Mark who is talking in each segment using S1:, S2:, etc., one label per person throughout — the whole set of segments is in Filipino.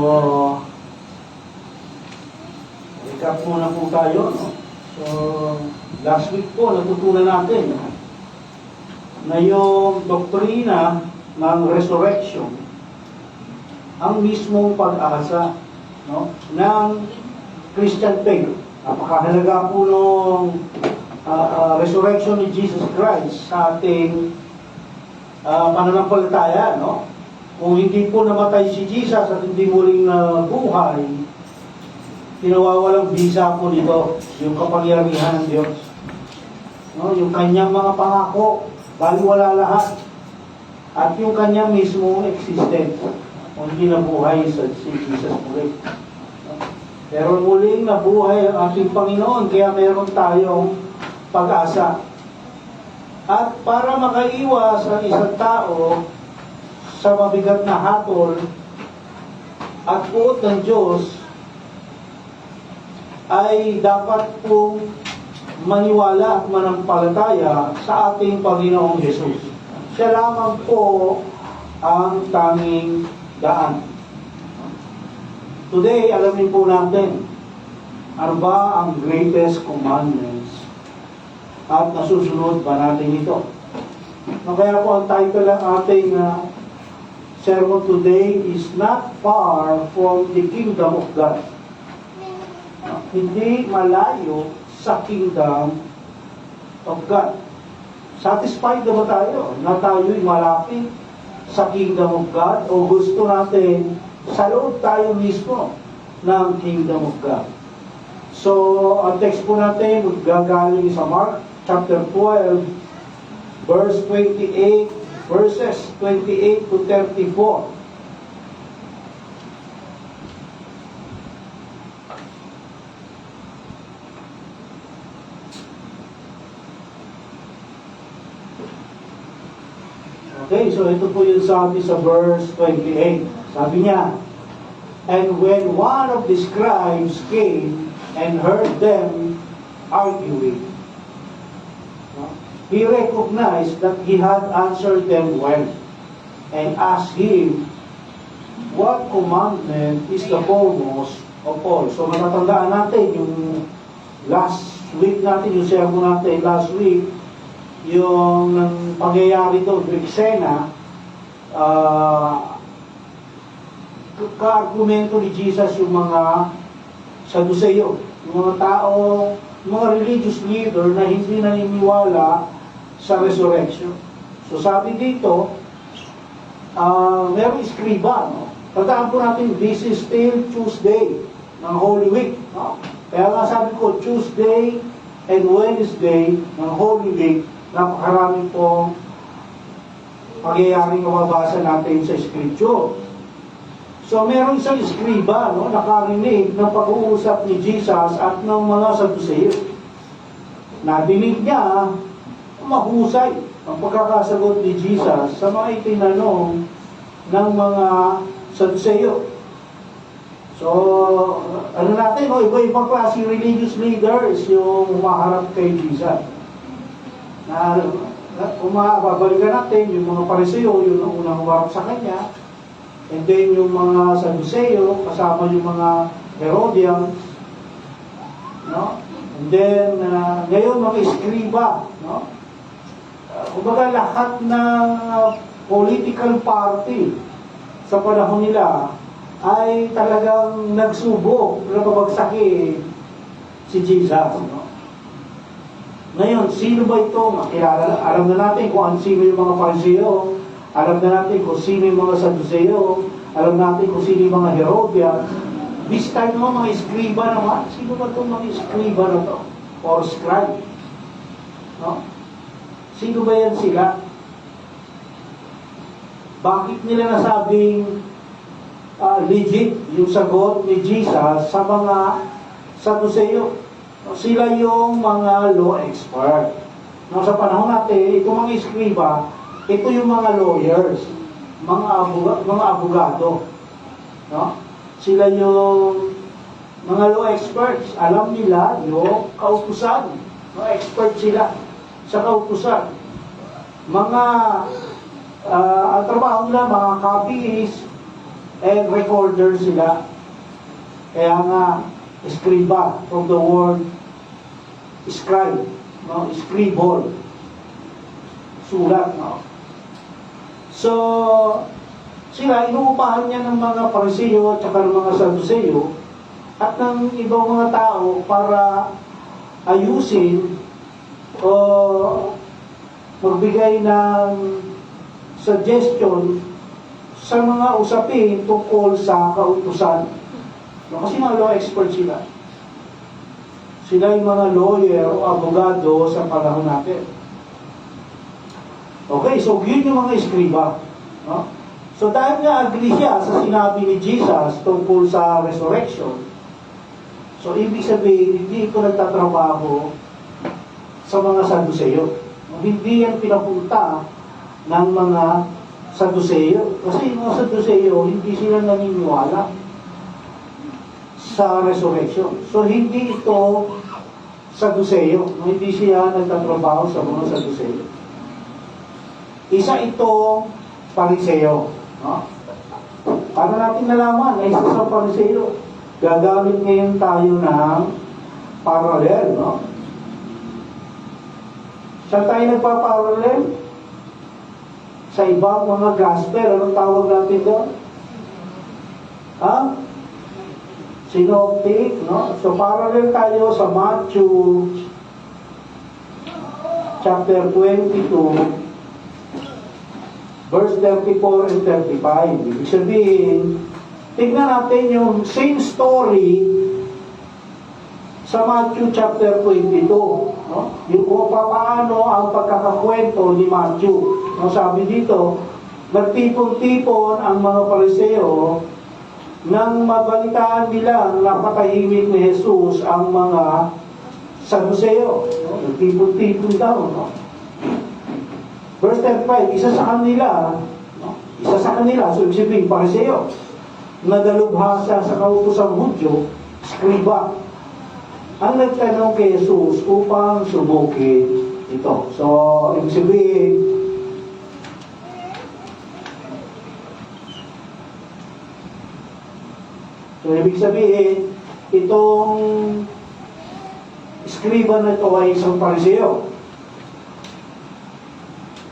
S1: So, recap muna po tayo, no? So, last week po, natutunan natin na yung doktrina ng resurrection, ang mismong pag-asa, no, ng Christian faith. Napakahalaga po nung resurrection ni Jesus Christ sa ating pananampalataya, no? Kung hindi po namatay si Jesus at hindi muling buhay, pinawawalang bisa po dito yung kapangyarihan ng Diyos. No? Yung kanyang mga pangako, baliwala lahat. At yung kanyang mismong existence, kung hindi nabuhay si Jesus muli. No? Pero muling nabuhay ang ating Panginoon, kaya meron tayong pag-asa. At para makaiwas ang isang tao sa mabigat na hatol at puot ng Diyos, ay dapat pong maniwala at manampalataya sa ating Panginoong Hesus. Siya lamang po ang tanging daan. Today, alamin po natin ano ba ang greatest commandments at nasusunod ba natin ito. Kaya po ang title ng ating sermon today is Not Far from the Kingdom of God. Hindi malayo sa Kingdom of God. Satisfied na ba tayo na tayo'y malapit sa Kingdom of God o gusto natin sa loob tayo mismo ng Kingdom of God? So, ang text po natin gagaling sa Mark chapter 12 verse 28 verses 28 to 34. Okay, so ito po yung sabi sa verse 28. Sabi niya, "And when one of the scribes came and heard them arguing, he recognized that he had answered them well, and asked him, 'What commandment is the foremost of all?'" So matatandaan natin yung last week natin, yung sermon natin last week, yung pangyayari doon, yung eksena, ka-argumento ni Jesus yung mga Saduceo, yung mga tao, yung mga religious leader na hindi naniniwala sa resurrection. So sabi dito, merong iskriba, no? Tandaan po natin, this is still Tuesday ng Holy Week, no? Kaya nga sabi ko, Tuesday and Wednesday ng Holy Week, napakarami pong pangyayaring mababasa natin sa Scripture. So merong isang iskriba, no, nakarinig ng pag-uusap ni Jesus at ng mga Saduceo. Nadinig niya mahusay ang pagkakasagot ni Jesus sa mga itinanong ng mga Saduceo. So, ano natin, no, iba-ibang klase religious leaders yung humaharap kay Jesus. Na kung babalikan natin, yung mga Pariseo, yung unang humarap sa kanya, and then yung mga Saduceo, kasama yung mga Herodians, no? And then, ngayon mga iskriba, no? Kumbaga lahat ng political party sa panahon nila ay talagang nagsubok na pabagsakin si Jesus, no? Ngayon, sino ba ito? Makilala, alam na natin kung sino yung mga Pariseo, alam na natin kung sino yung mga Saduceo, alam natin kung sino yung mga Herodian. This time naman, mga iskriba naman. Sino ba itong mga iskriba na ito? Or scribe? No? Sino ba yan sila? Bakit nila nasabing legit yung sagot ni Jesus sa mga Saduceo? Sila yung mga law expert. No, sa panahon natin, itong mga iskriba, ito yung mga lawyers, mga abogado. No? Sila yung mga law experts. Alam nila yung kautusan. No, expert sila sa kautusan. Mga ang trabaho nila, mga kabihis, and recorder sila. Kaya nga, escriba, from the word scribe, no? Scribble, sulat, no? So, sila, inuupahan niya ng mga Pariseo at saka ng mga Saduseo at ng ibang mga tao para ayusin o magbigay ng suggestion sa mga usapin tungkol sa kautusan. No, kasi mga law expert sila. Sila yung mga lawyer o abogado sa panahon natin. Okay, so yun yung mga eskriba. No? So dahil nga agree siya sa sinabi ni Jesus tungkol sa resurrection, so ibig sabihin, hindi ito nagtatrabaho sa mga Saduseo. Hindi yan pinapunta ng mga Saduseo. Kasi yung mga Saduseo, hindi sila naniniwala sa resurrection. So hindi ito Saduseo. Hindi siya nagtatrabaho sa mga Saduseo. Isa ito Pariseo. No? Para natin nalaman na isa sa Pariseo. Gagamit ngayon tayo ng parallel. No? Saan tayo nagpa-parallel? Sa ibang mga gospel. Anong tawag natin doon? Ha? Synoptic, no? So parallel tayo sa Matthew chapter 22 verse 34 and 35. Ibig sabihin, tignan natin yung same story sa Matthew chapter 22. No? Yung kung paano ang pagkakakwento ni Matthew. No, sabi dito, nagtipon-tipon ang mga Pariseo nang mabalitaan nila napatahimik ni Jesus ang mga Saduseo. No? Nagtipon-tipon daw. No? Verse 35, isa sa kanila, so ibig sabihin, Pariseo, nadalubhasa sa kautosang Hudyo, skriba, ang nagtanong kay Jesus upang subukin ito. So, ibig sabihin, itong skriba na ito ay isang Pariseo.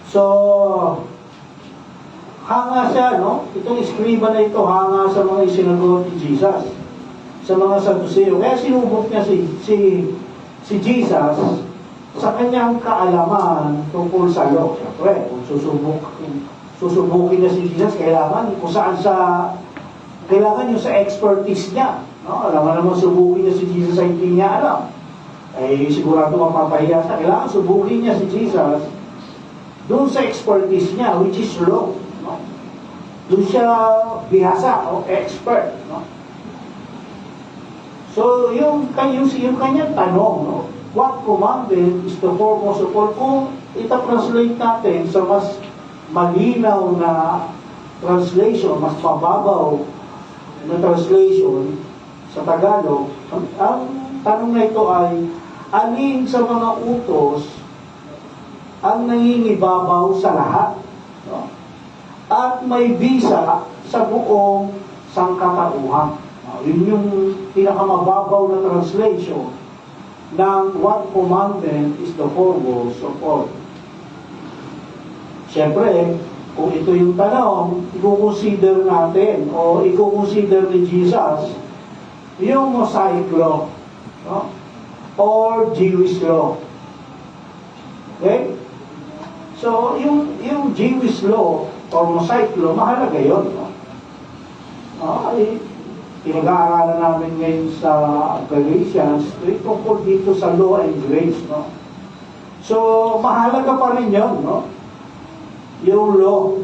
S1: So, hanga siya, no? Itong skriba na ito, hanga sa mga isinagot ni Jesus, sa mga Saduseo. Kaya sinubok niya si Jesus sa kanyang kaalaman tungkol sa law. Siyempre, kung susubukin niya si Jesus, kailangan yung sa expertise niya. No? Alam mo naman, subukin niya si Jesus ay hindi niya alam. Ay sigurado mapapahiya siya. Kailangan subukin niya si Jesus doon sa expertise niya, which is law. No? Doon siya bihasa o expert. No? So, yung kanyang tanong, no? What commandment is the foremost of all? Kung ita-translate natin sa mas malinaw na translation, mas mababaw na translation sa Tagalog, ang tanong na ito ay, alin sa mga utos ang nangingibabaw sa lahat, no? At may bisa sa buong sangkatauhan. Yun yung pinakamababaw na translation ng what commandment is the foremost of all. Siyempre, kung ito yung tanong, i-consider natin o i-consider ni Jesus yung Mosaic law, no? Or Jewish law. Okay? So, yung Jewish law or Mosaic law, mahalaga yun. No? Pinag-aaralan namin ngayon sa Galatians, tungkol dito sa law and grace. No? So, mahalaga pa rin yun, no? Yung law.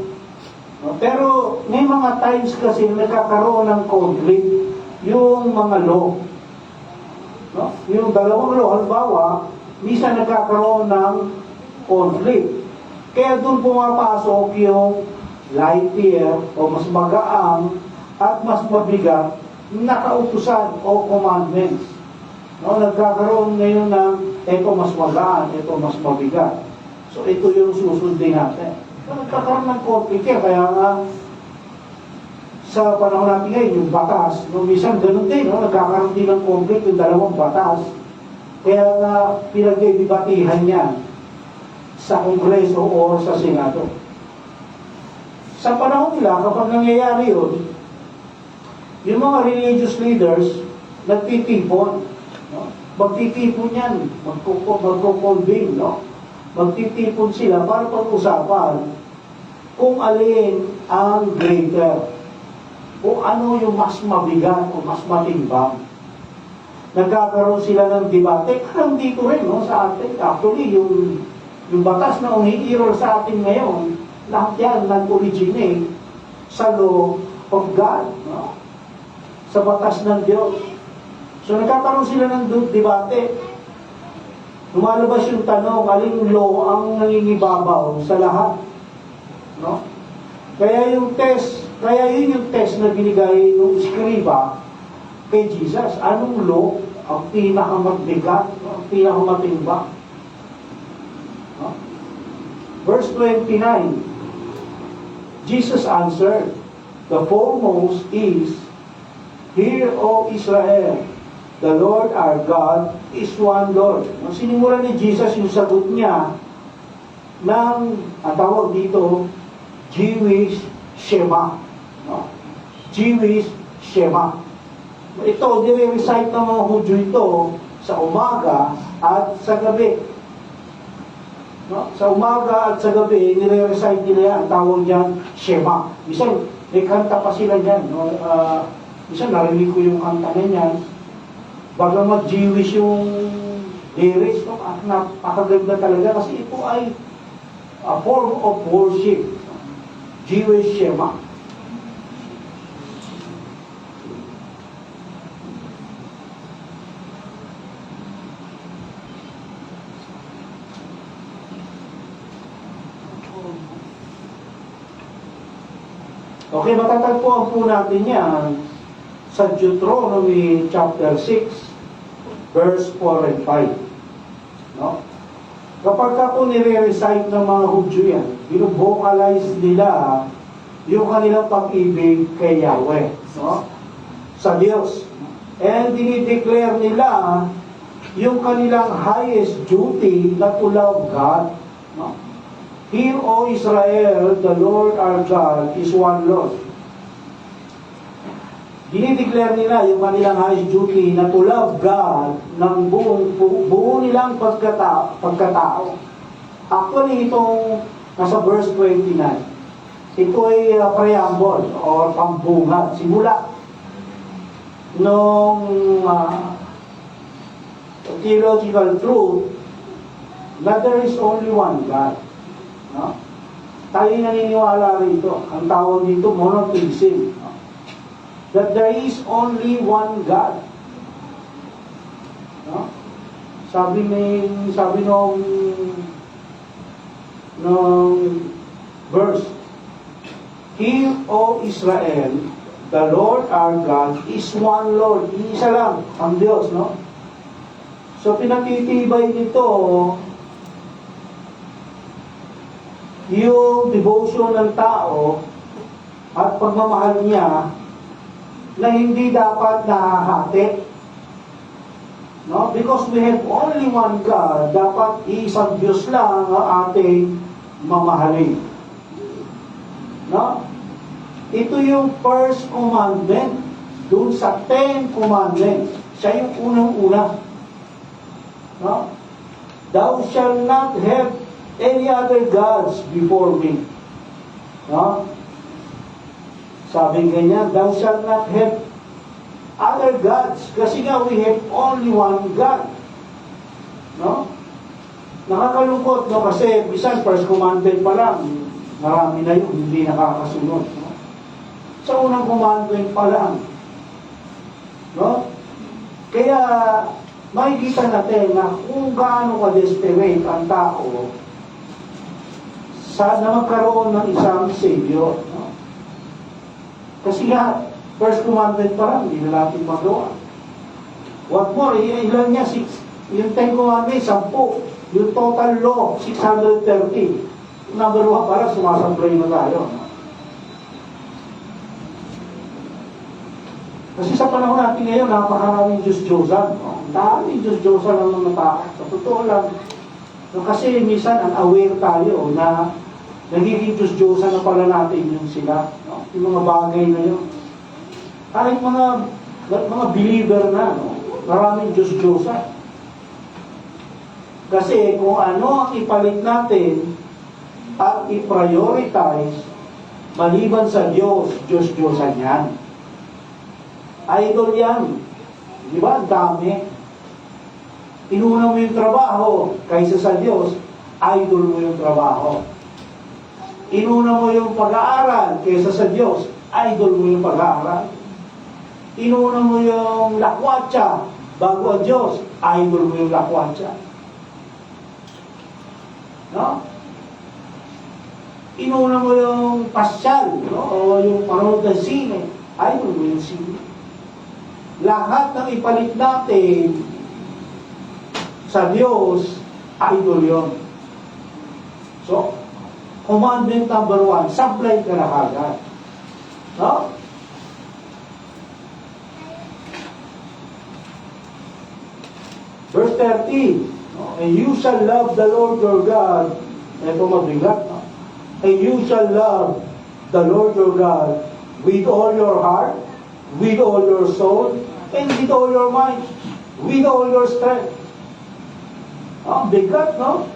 S1: No? Pero, may mga times kasi nagkakaroon ng conflict yung mga law. No? Yung dalawang law, halimbawa, minsan nagkakaroon ng conflict. Kaya doon pumapasok yung lightier o mas magaang at mas mabigat na kautusan o commandments. No, nagkakaroon ngayon ng ito mas magaan, ito mas mabigat. So ito yung susundin natin. So, nagkakaroon ng conflict kaya nga sa panahon natin ngayon, yung batas, no, minsan ganun din, no, nagkakaroon din ng conflict yung dalawang batas. Kaya nga pinag-debatihan niya sa Kongreso o sa Senado. Sa panahon nila, kapag nangyayari yun, yung mga religious leaders, nagtitipon. No? Magtitipon yan, magkukonvene, no? Magtitipon sila para pag-usapan kung alin ang greater, kung ano yung mas mabigat o mas matimbang. Nagkakaroon sila ng debate, parang dito rin, no, sa atin. Actually, yung batas na umiirol sa atin ngayon, lahat yan nag-originate sa law of God, no? Sa batas ng Diyos. So nagkakaroon sila ng debate. Lumalabas yung tanong, aling law ang nangingibabaw sa lahat, no? Kaya yun yung test na binigay ng Skriba kay Jesus. Anong law ang pinakamagbigat, ang pinakamatimbang? No? Verse 29, Jesus answered, "The foremost is, Hear, O Israel, the Lord our God is one Lord." Nung sinimula ni Jesus yung sagot niya ng, ang tawag dito, Jewish Shema. No? Jewish Shema. Ito, nire-recite ng mga Hudyo ito sa umaga at sa gabi. No? Sa umaga at sa gabi, nire-recite nila yan. Ang tawag niyan, Shema. Minsan, may kanta pa sila dyan. No? Minsan, narinig ko yung kanta na yan. Bagamat Jewish yung lyrics, no? Napakaganda talaga kasi ito ay a form of worship. Jewish Shema. Okay, matatagpuan po natin yan sa Deuteronomy chapter 6, verse 4 and 5. No? Kapag po nire-recite ng mga Hudyo yan, binubocalize nila yung kanilang pag-ibig kay Yahweh, no? Sa Diyos. And dinideclare nila yung kanilang highest duty na to love God. No? Hear, O Israel, the Lord our God is one Lord. Dinideclare nila yung kanilang highest duty na to love God ng buo nilang pagkatao. Actually, itong nasa verse 29, ito ay preamble or pambungad. Simula nung theological truth na there is only one God. No? Tayo naniniwala rito. Ang tawag dito, monotheism. No? That there is only one God. No? Sabi nung verse, Hear, O Israel, the Lord our God is one Lord. Iisa lang ang Diyos, no? So pinatitibay nito yung devotion ng tao at pagmamahal niya na hindi dapat nahahati. No? Because we have only one God, dapat isang Diyos lang ang ating mamahalin. No? Ito yung first commandment dun sa 10 commandments. Siya yung unang-una. No? Thou shalt not have any other gods before me. No? Sabi ganyan, thou shalt not have other gods. Kasi nga, we have only one God. No? Nakakalungkot, no? Kasi, bisan, first commandment pa lang, marami na yun, hindi nakakasunod. No? Sa unang commandment pa lang. No? Kaya, makikita natin na kung gaano ka-desperate ang tao na magkaroon ng isang Savior. No? Kasi nga, first commandment pa lang, hindi na natin magawa. What more, ilan niya? Yung 10 commandments, 10. Yung total law, 630. Number 1 para, sumasablay na tayo. Kasi sa panahon natin ngayon, napakaraming Diyos-Diyosan. No? Ang daming Diyos-Diyosan ng mga tao. Sa totoo lang, no, kasi minsan unaware tayo na nagiging Diyos-Diyosan na pala natin yung sila. No? Yung mga bagay na yun. Kahit mga believer na, no? Maraming Diyos-Diyosan. Kasi kung ano ang ipalit natin at i-prioritize maliban sa Diyos, Diyos-Diyosan yan. Idol yan. Di ba? Ang dami. Inuna mo yung trabaho kaysa sa Diyos, idol mo yung trabaho. Inuna mo yung pag-aaral kaysa sa Diyos, idol mo yung pag-aaral. Inuna mo yung lakwatsa bago ang Diyos, idol mo yung lakwatsa. No? Inuna mo yung pasyal, no? O yung panood ng sine, idol mo yung sine. Lahat ng ipalit natin sa Diyos, idol yun. So, commandment number 1, supply ka na kagad. No? Verse 13, no? And you shall love the Lord your God. Ito mabigat, no? And you shall love the Lord your God with all your heart, with all your soul, and with all your mind, with all your strength. Ah, bigat, no?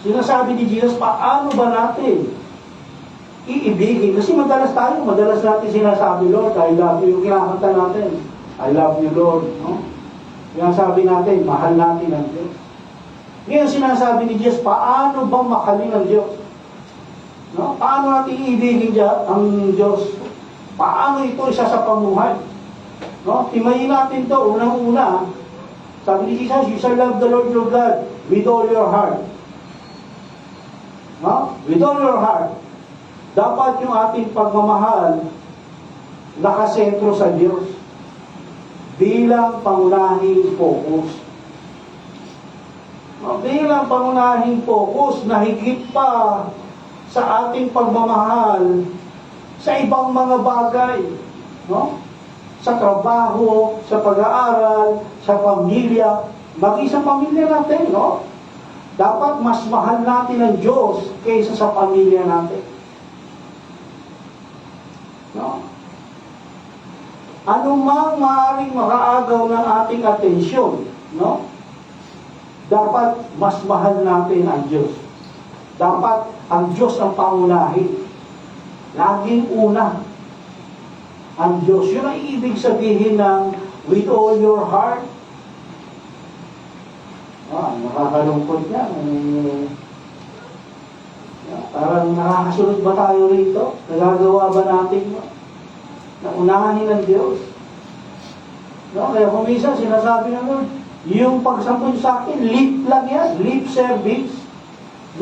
S1: Sinasabi ni Jesus, paano ba natin iibigin? Kasi madalas natin sinasabi, Lord, I love you. Yung kinakanta natin, I love you, Lord. No? Sinasabi natin, mahal natin ang Diyos. Ngayon sinasabi ni Jesus, paano bang mahalin ang Diyos? No? Paano natin iibigin ang Diyos? Paano ito isa sa pamuhay? No? Timayin natin to unang-una. Sabi ni Jesus, you shall love the Lord your God with all your heart. No? With all your heart. Dapat yung ating pagmamahal nakasentro sa Diyos bilang pangunahing focus. No? Bilang pangunahing focus na higit pa sa ating pagmamahal sa ibang mga bagay. No? Sa trabaho, sa pag-aaral, sa pamilya, maging sa pamilya natin, no? Dapat mas mahal natin ang Diyos kaysa sa pamilya natin. No? Ano mang maaaring makaagaw ng ating atensyon, no? Dapat mas mahal natin ang Diyos. Dapat ang Diyos ang pangunahin. Laging una ang Diyos. Yun ang ibig sabihin ng with all your heart. Nakakalungkot yan. Parang nakakasunod ba tayo rito? Nagagawa ba natin na unahin ng Diyos? No? Kaya kung minsan sinasabi ng Lord, yung pagsampun sa akin, lip lang yan, lip service.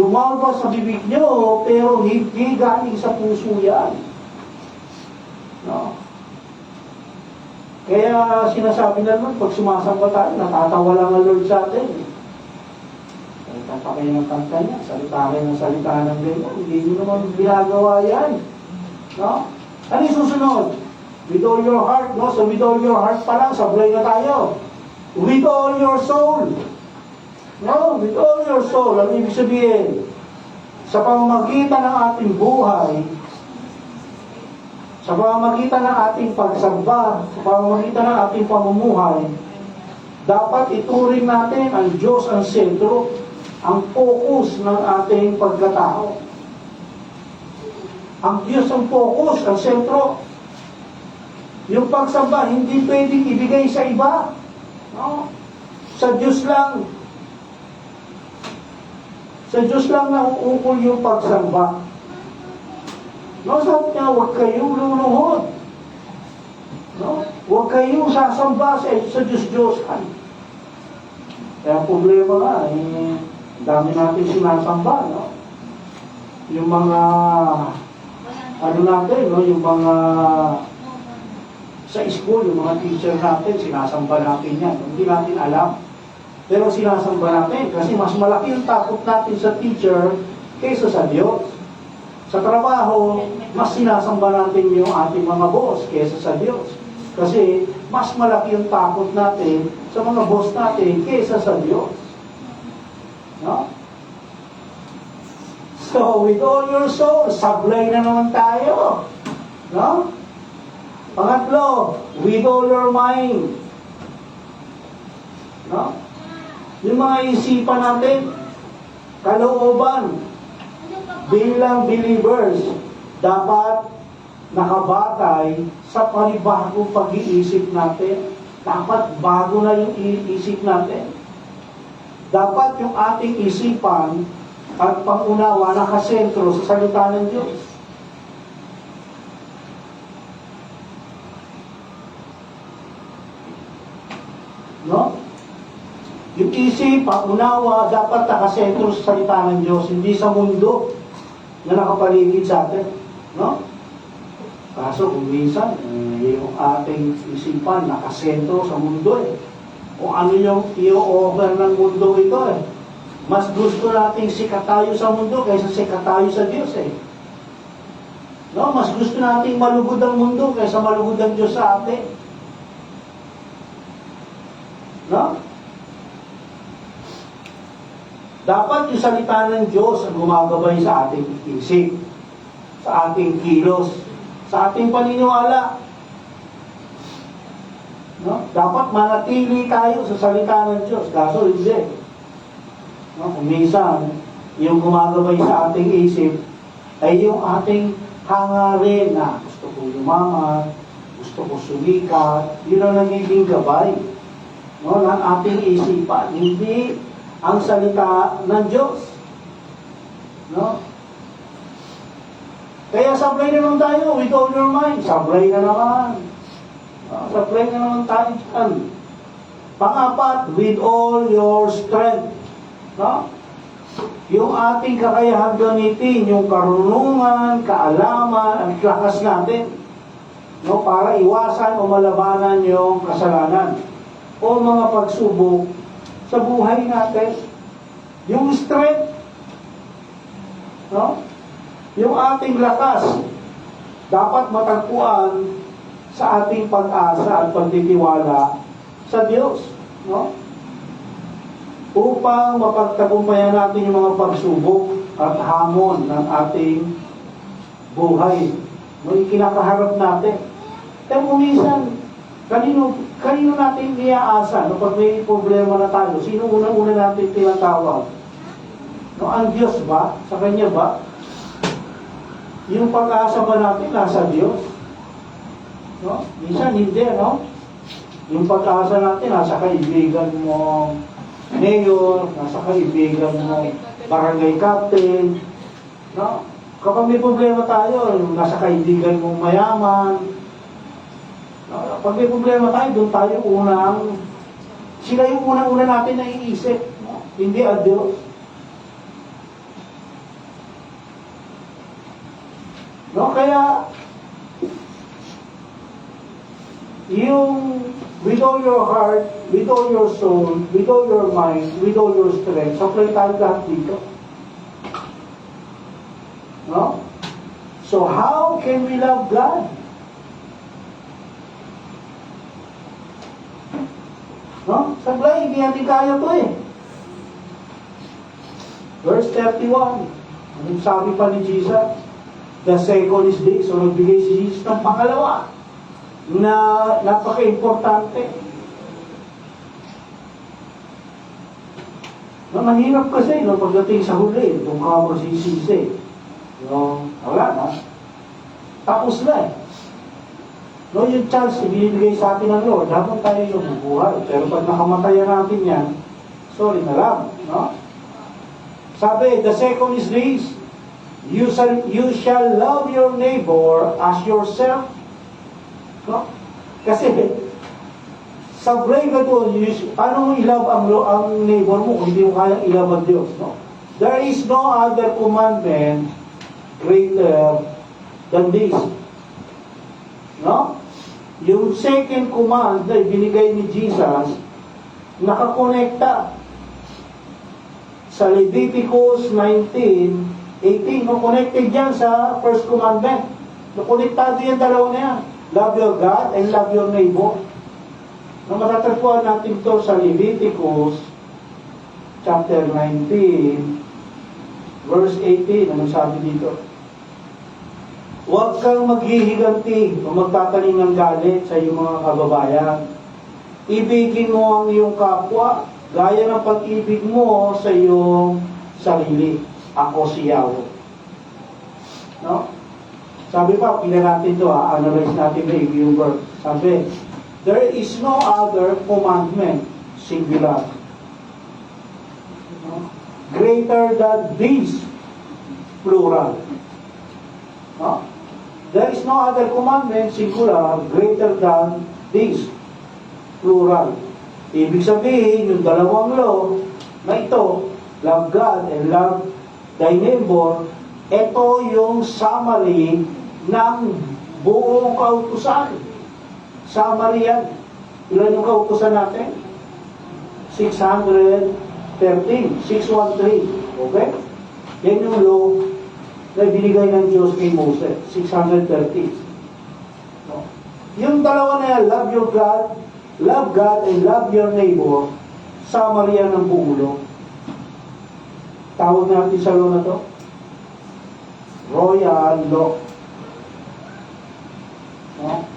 S1: Lumalabas sa bibig nyo, pero hindi galing sa puso yan. No? Kaya sinasabi na Lord, pag sumasamba tayo, natatawa lang ang Lord sa atin. Kanta kayo ng kanta niya, salita kayo ng salita ng ganyan. Hindi nyo naman ginagawa yan. No? Ano yung susunod? With all your heart, no? So with all your heart pa lang, sablay na tayo. With all your soul. No? With all your soul. Ang ibig sabihin, sa pamamagitan ng ating buhay, sa pamamagitan ng ating pagsamba, sa pamamagitan ng ating pamumuhay, dapat ituring natin ang Diyos ang sentro, ang focus ng ating pagkatao. Ang Diyos ang focus, ang sentro. Yung pagsamba, hindi pwedeng ibigay sa iba. No? Sa Diyos lang. Sa Diyos lang na uukol yung pagsamba. No, sabi niya, huwag kayong luluhod. No? Huwag kayong sasamba sa Diyos-Diyosan. Kaya problema nga, dami natin sinasamba, no? Yung mga, ano natin, no? Yung mga, sa school, yung mga teacher natin, sinasamba natin yan. Hindi natin alam. Pero sinasamba natin kasi mas malaki yung takot natin sa teacher kaysa sa Diyos. Sa trabaho, mas sinasamba natin yung ating mga boss kaysa sa Diyos. Kasi mas malaki yung takot natin sa mga boss natin kaysa sa Diyos. No? So, with all your soul, sablay na naman tayo. No? Pangatlo, with all your mind. No? Yung mga isipan natin, kalooban, bilang believers, dapat nakabatay sa panibagong pag-iisip natin. Dapat bago na yung iisip natin. Dapat yung ating isipan at pangunawa nakasentro sa salita ng Diyos. No? Yung isip, pangunawa, dapat nakasentro sa salita ng Diyos, hindi sa mundo na nakapaligid sa atin. No? Kaso kung minsan, yung ating isipan nakasentro sa mundo Kung ano yung i-offer ng mundo ito Mas gusto nating sikat tayo sa mundo kaysa sikat tayo sa Diyos No? Mas gusto nating malugod ang mundo kaysa malugod ang Diyos sa atin. No? Dapat yung salita ng Diyos ang gumagabay sa ating isip, sa ating kilos, sa ating paniniwala. No? Dapat manatili tayo sa salita ng Diyos. Kaso hindi. No? Kung minsan, yung gumagabay sa ating isip ay yung ating hangarin na gusto ko yumaman, gusto ko sumikat, yun ang nagiging gabay ng ating isipan. Hindi ang salita ng Diyos. No? Kaya sablay na naman tayo with all your mind. Sablay na naman. Sablay na naman tayo dyan. Pang-apat, with all your strength. No? Yung ating kakayahan gamitin, yung karunungan, kaalaman, at lakas natin. No? Para iwasan o malabanan yung kasalanan o mga pagsubok sa buhay natin. Yung strength, no? Yung ating lakas, dapat matagpuan sa ating pag-asa at pagtitiwala sa Diyos. No? Upang mapagtagumpayan natin yung mga pagsubok at hamon ng ating buhay. No? Yung kinakaharap natin. Kaya minsan, kanino natin iaasa no, pag may problema na tayo? Sino unang-una natin tinatawag? No, ang Diyos ba? Sa Kanya ba? Yung pag-asa ba natin nasa Diyos? No? Minsan hindi, no? Yung pag-asa natin nasa kaibigan mo mayor, nasa kaibigan mo barangay captain, no? Kapag may problema tayo, nasa kaibigan mong mayaman, pag may problema tayo, doon tayo sila yung unang-una natin na iisip. No? Hindi ang Diyos. No? Kaya, yung with all your heart, with all your soul, with all your mind, with all your strength, supply tayo lahat dito. No? So how can we love God? No? Sablay, hindi natin kaya to Verse 31. Anong sabi pa ni Jesus? The second is this. So nagbigay si Jesus ng pangalawa na napaka-importante. Na mahirap kasi pagdating sa huli, itong ka magsisisi. Wala na. Tapos na No, yung chance ibinibigay sa atin ng Lord, dapat tayo yung bubuhay. Pero pag nakamatayan natin yan, sorry na lang. No? Sabi, the second is this, you shall love your neighbor as yourself. No? Kasi, sablay ka doon, paano mo i-love ang neighbor mo kung hindi mo kayang i-love ang Diyos? No? There is no other commandment greater than this. No? Yung second command na ibinigay ni Jesus, nakakonekta sa Leviticus 19:18, connected yan sa first commandment. Konektado yung dalawa na yan. Love your God and love your neighbor. Na matatagpuan natin ito sa Leviticus chapter 19 verse 18. Anong sabi dito? Huwag kang maghihiganti o magtatanim ng galit sa iyong mga kababayan. Ibigin mo ang iyong kapwa gaya ng pag-ibig mo sa iyong sarili. Ako si Yahweh. No? Sabi pa, pila natin ito, analyze natin yung verse. Sabi, there is no other commandment, singular, no? Greater than this, plural. No? There is no other commandment, singular, greater than this, plural. Ibig sabihin, yung dalawang law na ito, love God and love thy neighbor, ito yung summary ng buong kautusan. Summary yan. Ilan yung kautusan natin? 613. 613. Okay? Yan yung law na binigay ng Diyos kay Moses. 613. No? Yung dalawa na yan, love God and love your neighbor, summary yan ng buong law. Tawag natin sa law na to, Royal Law. No?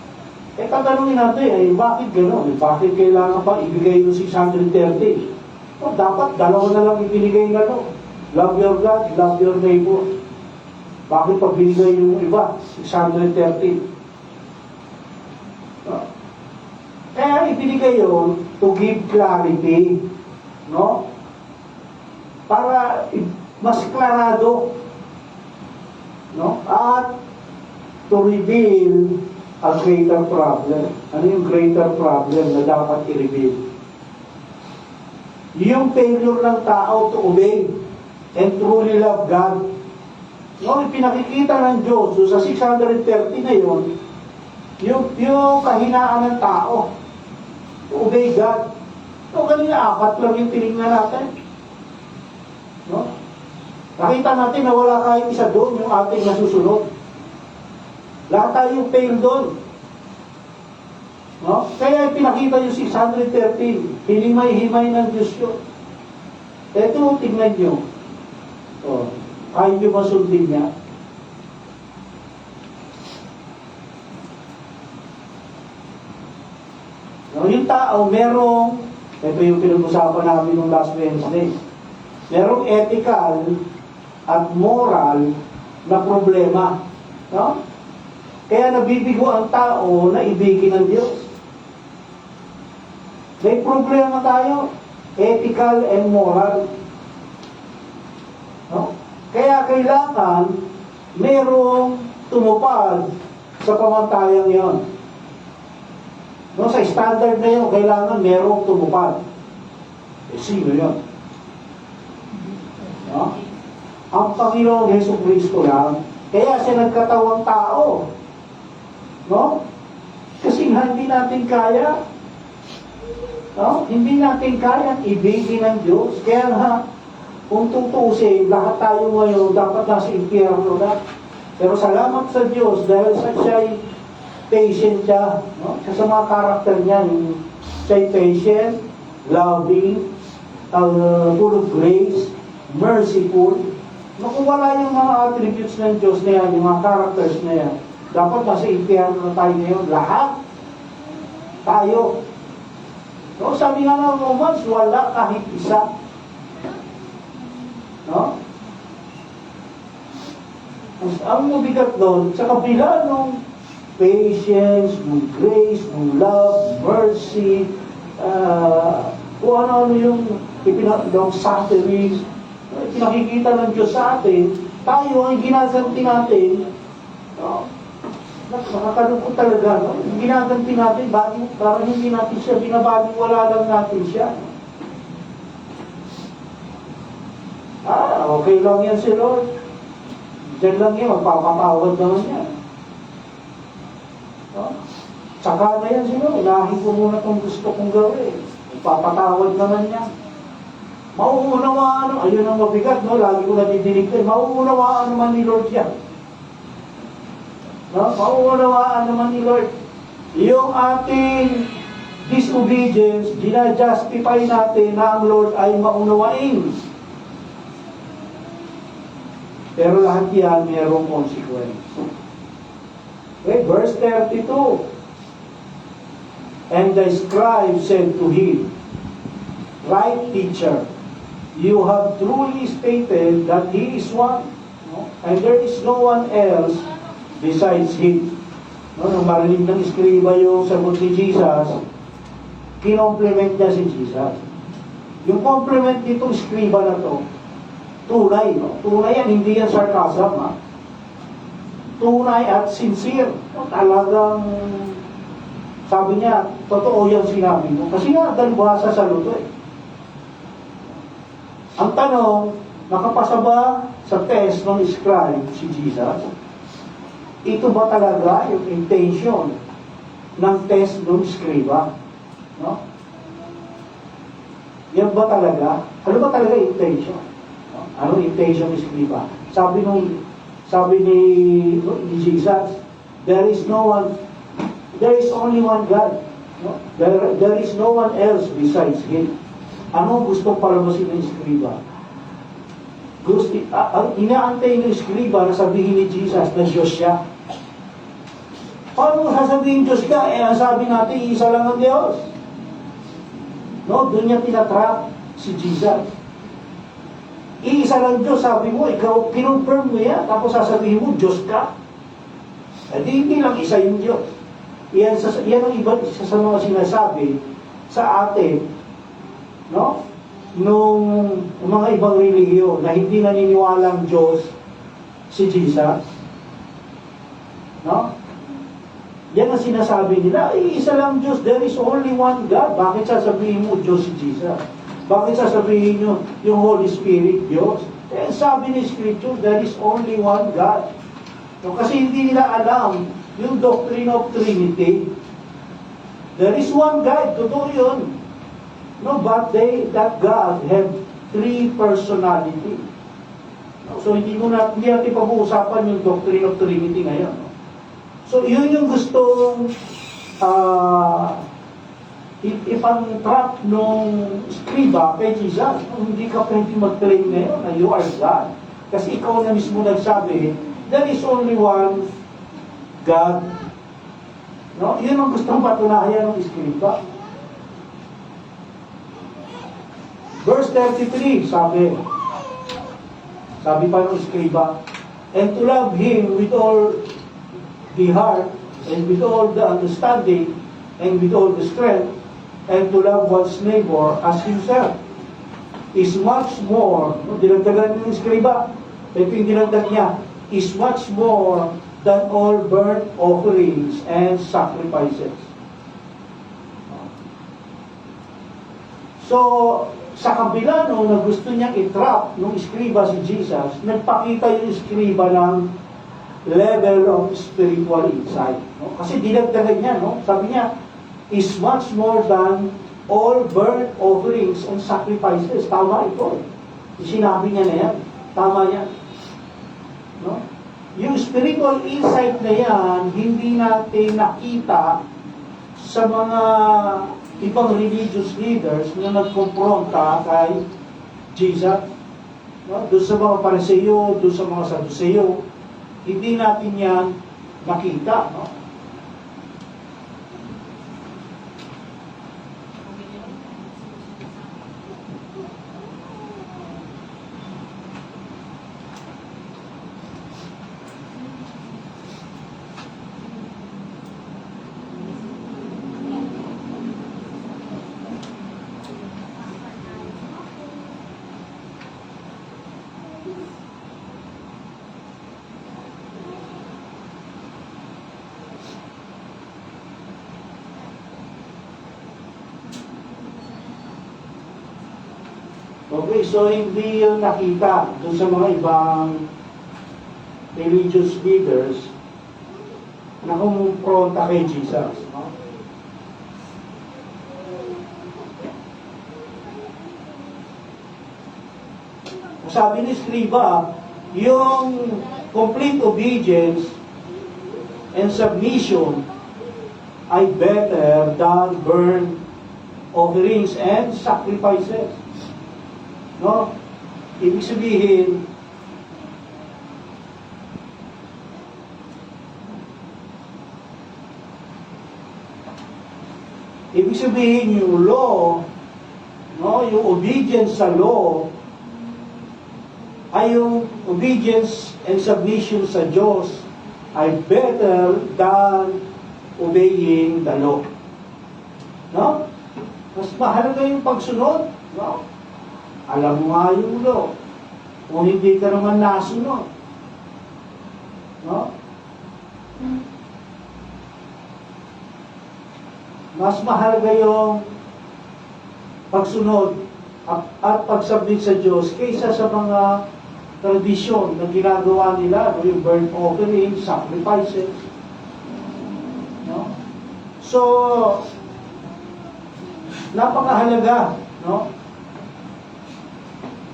S1: Tatanungin natin, bakit gano'n? Bakit kailangan pa ibigay yung 630? Dapat dalawa na lang ibinigay na law. Love your God, love your neighbor. Bakit pa binigay yung iba? 630. No? Kaya ibinigay yun to give clarity. No? Para mas klarado. No? At to reveal a greater problem. Ano yung greater problem na dapat i-reveal? Yung failure ng tao to obey and truly love God. No, pinakikita ng Diyos so sa 630 na yun, yung kahinaan ng tao to obey God. So, kanina, 4 lang yung tinignan natin. No? Nakita natin na wala kahit isa doon yung ating nasusunod. Lahat tayo fail doon. No? Kaya pinakita yung 613. Hinimay-himay ng Diyos yun. Ito, tingnan nyo. O, kaya nyo masundin niya. No, yung tao, merong, ito yung pinag-usapan namin nung last Wednesday, merong ethical at moral na problema. No? Kaya nabibigo ang tao na ibigin ng Diyos. May problema tayo, ethical and moral. No? Kaya kailangan merong tumupad sa pamantayang yon. No, sa standard na yun, kailangan merong tumupad. Sino yun? No? Ang Panginoong Jesucristo lang, kaya siya nagkatawang tao. No? Kasi hindi natin kaya. No? Hindi natin kaya ibigin ng Diyos. Kaya nga, kung tutusin, lahat tayo ngayon dapat nasa impyerno na. Pero salamat sa Diyos dahil siya'y patient siya. No? Siya sa mga karakter niya, siya'y patient, loving, full of grace, merciful. No, kung wala yung mga attributes ng Diyos na yan, yung mga characters na yan, dapat nasa impyerno na tayo ngayon. Lahat. Tayo. No, sabi nga ng Romans, wala kahit isa. No? Ang mabigat doon, sa kabila ng patience, ng grace, ng love, mercy, kung ano-ano yung sufferings, pinakikita ng Diyos sa atin, tayo ang ginaganti natin, no? Nakakalungkot talaga, no? Ginaganti natin, parang hindi natin siya, binabaliwala lang natin siya. Okay lang yan si Lord. Diyan lang yan, magpapatawad naman yan. No? Saka na yan si Lord, unahin ko muna itong gusto kong gawin. Magpapatawad naman yan. Mauunawaan, ayun ang mabigat, no? Lagi ko nadidinig din, mauunawaan naman ni Lord yan. No? Mauunawaan naman ni Lord. Yung ating disobedience, ginajustify natin na ang Lord ay maunawain. Pero lahat yan mayroong consequence. Okay, verse 32. And the scribe said to him, Right, teacher, you have truly stated that he is one, no? And there is no one else besides him. No, nung marinig ng iskriba yung sagot ni Jesus, kinomplement niya si Jesus. Yung compliment nitong iskriba na to, tunay, no? Tunay yan, hindi yan sarcasm, ha? Tunay at sincere. No? Talagang, sabi niya, totoo yung sinabi mo. Kasi nga, dalubhasa sa luto eh. Ang tanong, nakapasa ba sa test ng scribe si Jesus? Ito ba talaga yung intention ng test ng scriba? No? Yan ba talaga? Ano ba talaga yung intention? No? Ano yung intention ng scriba? Sabi ni Jesus, there is only one God. No? There is no one else besides Him. Ano gusto palabasin ng scriba? Inaantay ng scriba na sabihin ni Jesus na Diyos siya. Paano mo sasabihin Diyos ka? Ang sabi natin, isa lang ang Diyos. No, doon niya tinatrap si Jesus. Iisa lang Diyos, sabi mo, ikaw, kinonfirm mo yan, tapos sasabihin mo, Diyos ka. Hindi lang isa yung Diyos. Yan ang iba sa mga sinasabi sa atin, no? Nung mga ibang relihiyon na hindi naniniwalang Diyos si Jesus, no? Yan ang sinasabi nila, isa lang Diyos, there is only one God. Bakit sasabihin mo Diyos si Jesus? Bakit sasabihin nyo yung Holy Spirit Diyos? Sabi ni Scripture, there is only one God. No, kasi hindi nila alam yung doctrine of Trinity. There is one God, totoo yun. No, but that God have three personality. No, so hindi natin pag-uusapan yung doctrine of Trinity ngayon. No? So yun yung gustong ipang-trap nung scriba kay Jesus. No, hindi ka pwede mag-claim ngayon na you are God. Kasi ikaw na mismo nagsabi, there is only one God. No, yun ang gustong patunayan ng scriba. Verse 33, sabi pa ng scriba, and to love Him with all the heart, and with all the understanding, and with all the strength, and to love one's neighbor as himself, is much more, dinagdagan ng scriba, ito yung dinagdag niya, is much more than all burnt offerings and sacrifices. So, sa kabila na gusto niyang i-trap nung scriba si Jesus, nagpakita yung scriba ng level of spiritual insight. No? Kasi dinagdagan niya, no? Sabi niya, is much more than all burnt offerings and sacrifices. Tama ito. Sinabi niya na yan. Tama yan. No? Yung spiritual insight na yan, hindi natin nakita sa mga ibang religious leaders na nagkompronta kay Jesus. No? Doon sa mga Pariseo, doon sa mga Saduseo, hindi natin yan nakita. No? Okay, so hindi yun nakita doon sa mga ibang religious leaders na kumumpronta kay Jesus. No? Sabi ni scriba, yung complete obedience and submission ay better than burnt offerings and sacrifices. No? Ibig sabihin, yung law, no, yung obedience sa law, ay yung obedience and submission sa Diyos ay better than obeying the law. No? Mas mahalaga yung pagsunod. No? Alam mo nga yung law. Kung hindi ka naman nasunod. No? Mas mahalaga yung pagsunod at pagsubmit sa Diyos kaysa sa mga tradisyon na ginagawa nila, no? Yung burnt offering, sacrifices. No? So, napakahalaga, no?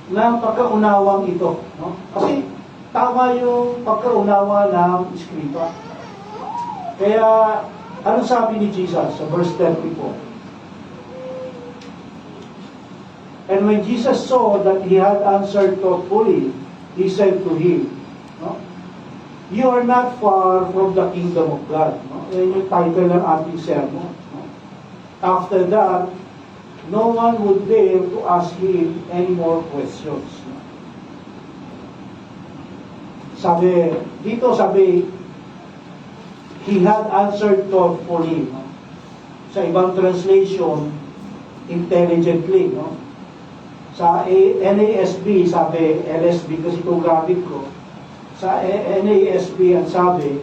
S1: ng pagkaunawang ito. No? Kasi tama yung pagkaunawa ng Eskrito. Kaya, ano sabi ni Jesus sa verse 34? And when Jesus saw that he had answered thoughtfully, he said to him, no? You are not far from the kingdom of God. No? Yan yung title ng ating sermon. No? After that, no one would dare to ask him any more questions. No? Sabi, he had answered thoughtfully. No? Sa ibang translation, intelligently. No? Sa NASB, sabi, LSB kasi ito gamit ko. Sa NASB, ang sabi,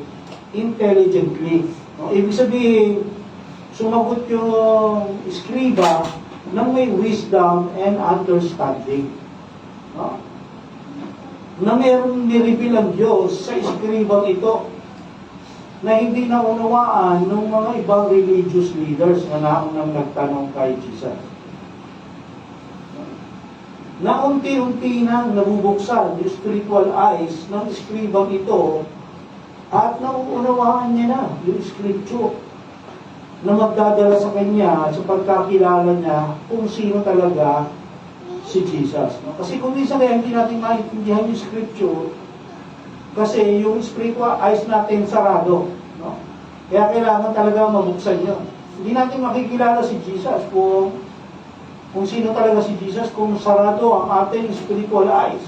S1: intelligently. No? Ibig sabihin, sumagot yung Eskriba nang may wisdom and understanding. No? Na mayroong nireveal ang Diyos sa Eskribang ito na hindi naunawaan ng mga ibang religious leaders na naunang nagtanong kay Jesus. Na unti-unti nang nabubuksan yung spiritual eyes ng Eskribang ito at nauunawaan niya na yung Scripture na magdadala sa kanya sa pagkakilala niya kung sino talaga si Jesus. No? Kasi kung minsan kaya hindi natin maintindihan yung Scripture kasi yung spiritual eyes natin sarado. No? Kaya kailangan talaga mabuksan yun. Hindi natin makikilala si Jesus kung sino talaga si Jesus kung sarado ang ating spiritual eyes.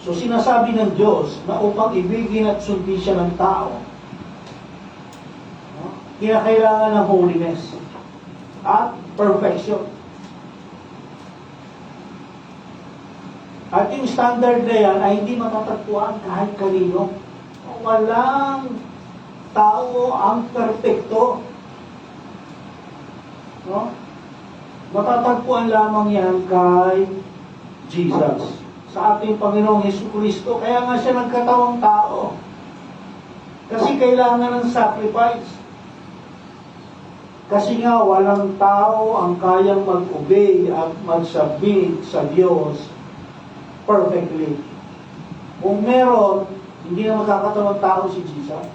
S1: So sinasabi ng Diyos na upang ibigin at sundin siya ng tao, no? Kinakailangan ng holiness at perfection. At yung standard na yan ay hindi matatagpuan kahit kanino. Walang tao ang perfecto. No? Matatagpuan lamang yan kay Jesus. Sa ating Panginoong Jesucristo. Kaya nga siya nagkatawang tao. Kasi kailangan ng sacrifice. Kasi nga walang tao ang kayang mag-obey at mag-submit sa Diyos perfectly. Kung meron, hindi na magkakatawang tao si Jesus.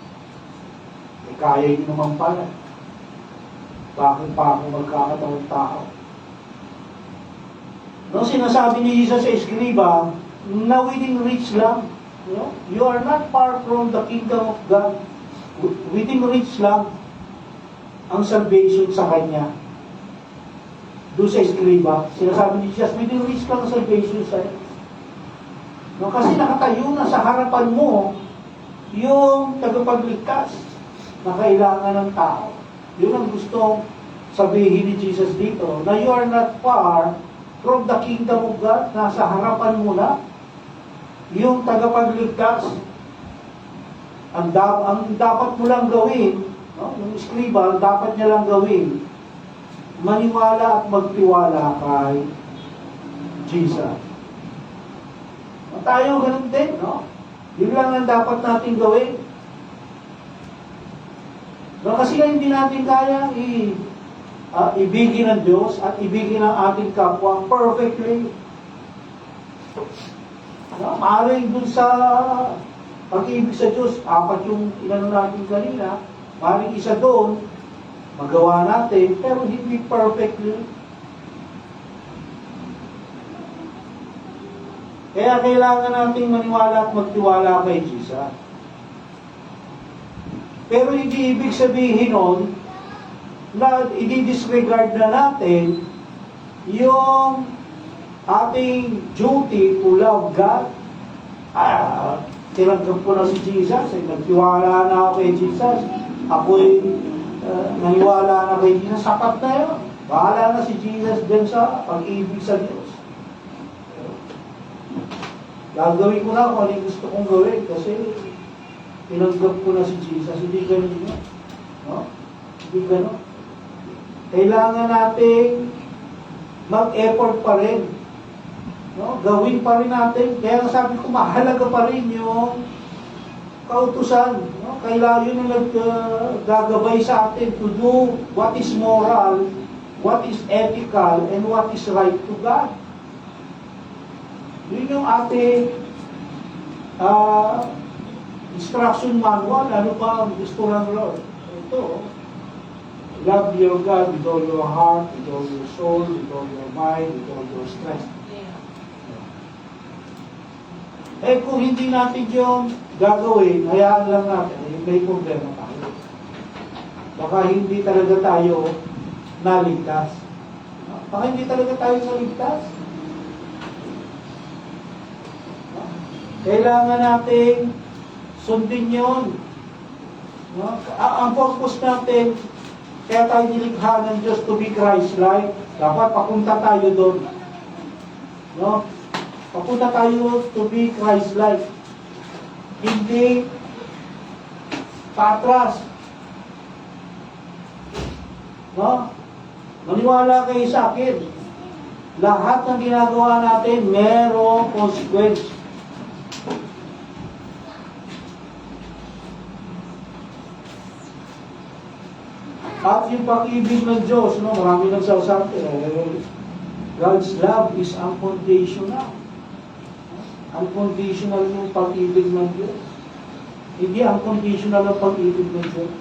S1: Kaya yun naman pala. Bakit pa ako magkakatawang tao? No, sinasabi ni Jesus sa Eskriba, na within reach lang. You are not far from the kingdom of God. Within reach lang ang salvation sa Kanya. Doon sa Eskriba, sinasabi ni Jesus, within reach lang ang salvation sa Kanya. No, kasi nakatayo na sa harapan mo yung tagapagligtas na kailangan ng tao. Yun ang gustong sabihin ni Jesus dito, na you are not far from the kingdom of God. Nasa harapan mo na yung tagapagligtas. Ang dapat mo lang gawin, no? Yung Eskriba, ang dapat niya lang gawin, maniwala at magtiwala kay Jesus. Tayo ganun din, no? Yun lang ang dapat natin gawin. No, kasi hindi natin kaya ibigin ng Diyos at ibigin ng ating kapwa perfectly. Maaaring dun sa pag-ibig sa Diyos, apat yung inano natin kanina, maaaring isa doon, magawa natin, pero hindi perfectly. Kaya kailangan nating maniwala at magtiwala kay Jesus. Pero hindi ibig sabihin nun na i-disregard na natin yung ating duty to love God. Tinanggap ko na si Jesus, nagtiwala na ako kay Jesus, ako'y naniwala na kay Jesus, sapat na yun. Bahala na si Jesus din sa pag-ibig sa Diyos. Gagawin ko na kung ano yung gusto kong gawin kasi tinanggap ko na si Jesus. Hindi ganun yun. No? Hindi ganun. Kailangan natin mag-effort pa rin. No? Gawin pa rin natin. Kaya sabi ko, mahalaga pa rin yung kautusan. No? Kailangan yun ang gagabay sa atin to do what is moral, what is ethical, and what is right to God. Yun yung ating instruction manual. Ano ba ang gusto ng Lord? Ito, love your God with all your heart, with all your soul, with all your mind, with all your strength. Eh kung hindi natin yung gagawin, hayaan lang natin, may problema tayo. Baka hindi talaga tayo naligtas. Baka hindi talaga tayo naligtas. Kailangan natin sundin yun. No? Ang purpose natin, kaya tayo nilikha ng Diyos to be Christ-like, dapat papunta tayo doon. No? Papunta tayo to be Christ-like. Hindi patras. No? Maniwala kayo sa akin. Lahat ng ginagawa natin, merong consequence. At yung pag-ibig ng Diyos, no, marami nagsasabi, God's love is unconditional. Unconditional yung pag-ibig ng Diyos. Hindi unconditional ang pag-ibig ng Diyos.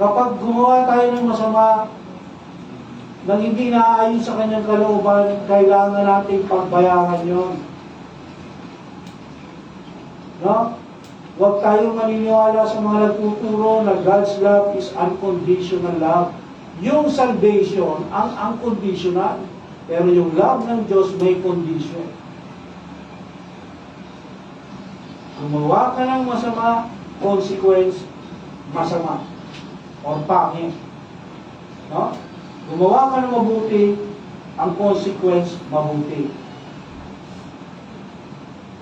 S1: Kapag gumawa tayo ng masama, nang hindi naaayon sa kanyang kalooban, kailangan natin pagbayaran yun. No? Huwag tayong maniniwala sa mga nagtuturo na God's love is unconditional love. Yung salvation, ang unconditional. Pero yung love ng Diyos may condition. Gumawa ka ng masama, consequence, masama. Or pangit. No? Gumawa ka ng mabuti, ang consequence, mabuti.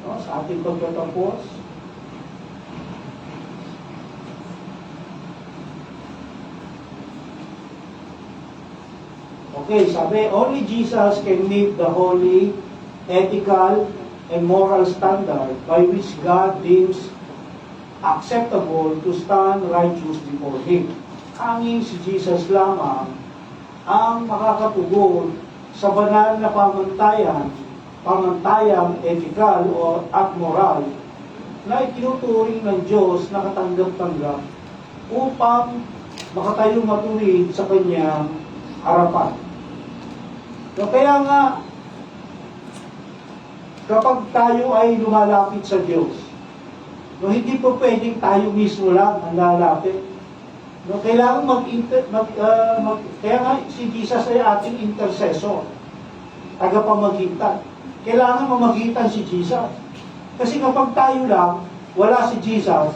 S1: No? Sa ating pagtatapos, okay, sabi, only Jesus can meet the holy, ethical, and moral standard by which God deems acceptable to stand righteous before Him. Hanging si Jesus lamang ang makakatugon sa banal na pamantayang ethical at moral na itinuturing ng Diyos na katanggap-tanggap upang makatayong matuwid sa Kanyang harapan. So, kaya nga, kapag tayo ay lumalapit sa Diyos, no, hindi po pwedeng tayo mismo lang ang lalapit. No, kailangan kaya nga si Jesus ay ating intercessor, tagapamagitan. Kailangan mamagitan si Jesus. Kasi kapag tayo lang, wala si Jesus,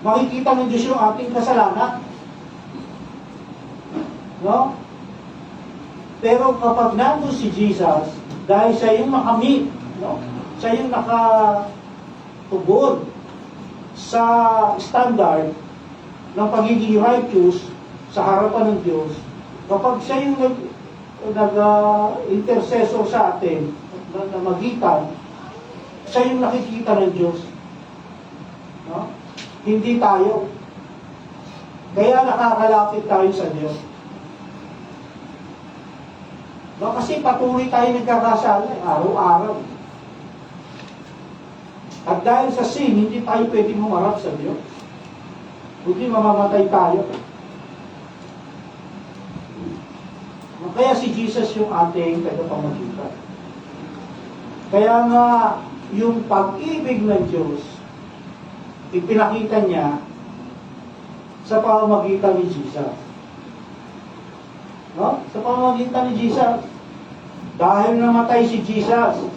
S1: makikita ng Diyos yung ating kasalanan. No? Pero kapag nandun si Jesus, dahil siya yung makamit, no? Siya yung nakatugon sa standard ng pagiging righteous sa harapan ng Diyos, kapag siya yung nag-intercessor sa atin, na magitan, siya yung nakikita ng Diyos. No? Hindi tayo. Kaya nakakalapit tayo sa Diyos. No, kasi patuloy tayo nagkakasala, araw-araw. At dahil sa sin, hindi tayo pwedeng humarap sa Diyos. Kundi mamamatay tayo. Kaya si Jesus yung ating tagapamagitan. Kaya nga, yung pag-ibig ng Diyos, ipinakita niya sa pamamagitan ni Jesus. No? Sa pamamagitan ni Jesus. Dahil namatay si Jesus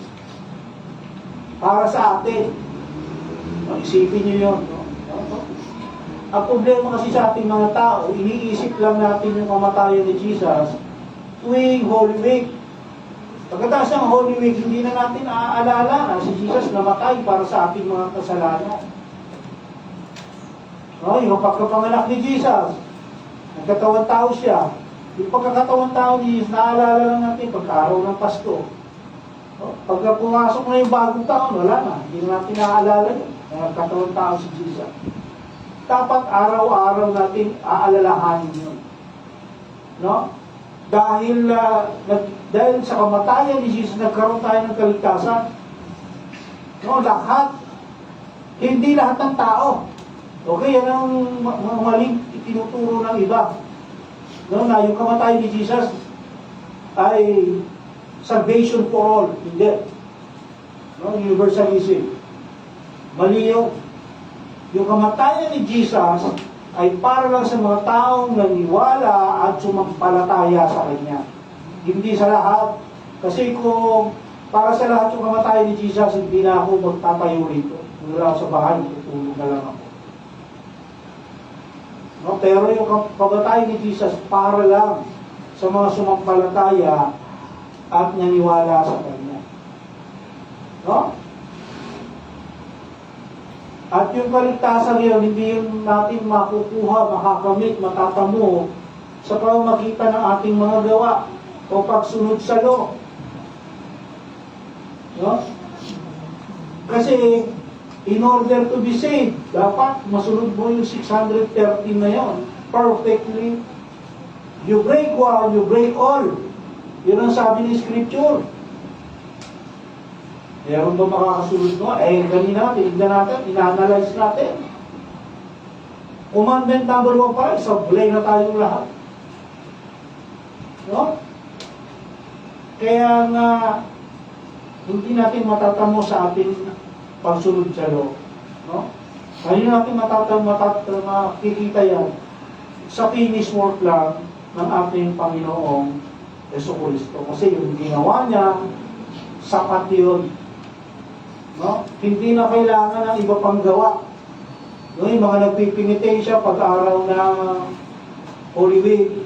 S1: para sa atin. No? Isipin niyo yun. No? Ang problema kasi sa ating mga tao, iniisip lang natin yung kamatayan ni Jesus tuwing Holy Week. Pagkatapos ng Holy Week, hindi na natin naaalala na si Jesus namatay para sa ating mga kasalanan. No, yung pagkapanganak ni Jesus, nagkatawang tao siya. Yung pagkakatawang tao ni Jesus, naaalala lang natin pagka-araw ng Pasko. No, pagka pumasok na yung bagong taon, wala na. Hindi na natin naaalala yun. Nagkatawang tao si Jesus. Dapat araw-araw natin aalalahanin yun. No? Dahil sa kamatayan ni Jesus, nagkaroon tayo ng kaligtasan. No, lahat. Hindi lahat ng tao. Okay, yan ang maling itinuturo ng iba. No, na yung kamatayan ni Jesus ay salvation for all. Hindi. No, universalism. Mali yun. Yung kamatayan ni Jesus ay para lang sa mga taong naniwala at sumampalataya sa Kanya. Hindi sa lahat. Kasi kung para sa lahat yung kamatayan ni Jesus, hindi na ako magtatayo rito. Wala ako sa bahay, tutulog na lang ako. No? Pero yung kamatayan ni Jesus, para lang sa mga sumampalataya at naniwala sa Kanya. No? At yung kaligtasan yun, hindi yun natin makukuha, makakamit, matatamo sa pamamagitan ng ating mga gawa o pagsunod sa law. No? Kasi, in order to be saved, dapat masunod mo yung 613 na yun perfectly. You break one, you break all. Yun ang sabi ng Scripture. Meron ba makakasunod mo? Ganina, tinignan natin, ina-analyze natin. Commandment number 1 pa, sablay na tayong lahat. No? Kaya nga, hindi natin matatamo sa ating pagsunod sa law. No? Hindi natin makikita yan sa finish work lang ng ating Panginoong Jesucristo. Kasi yung ginawa niya, sapat yun. No? Hindi na kailangan ng iba pang gawa. No? Yung mga nagpipingitation pag-araw ng Holy Week,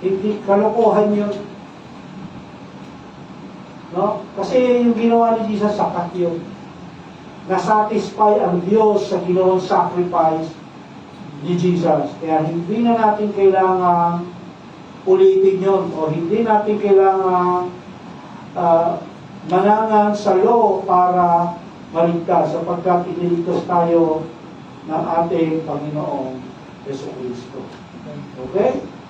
S1: hindi kalokohan yun. No? Kasi yung ginawa ni Jesus, sapat yun. Nasatisfy ang Diyos sa ginawang sacrifice ni Jesus. Kaya hindi na natin kailangan ulitin yun o hindi natin kailangan manangan sa law para maligtas sapagkat iniligtas tayo ng ating Panginoong Jesucristo. Okay?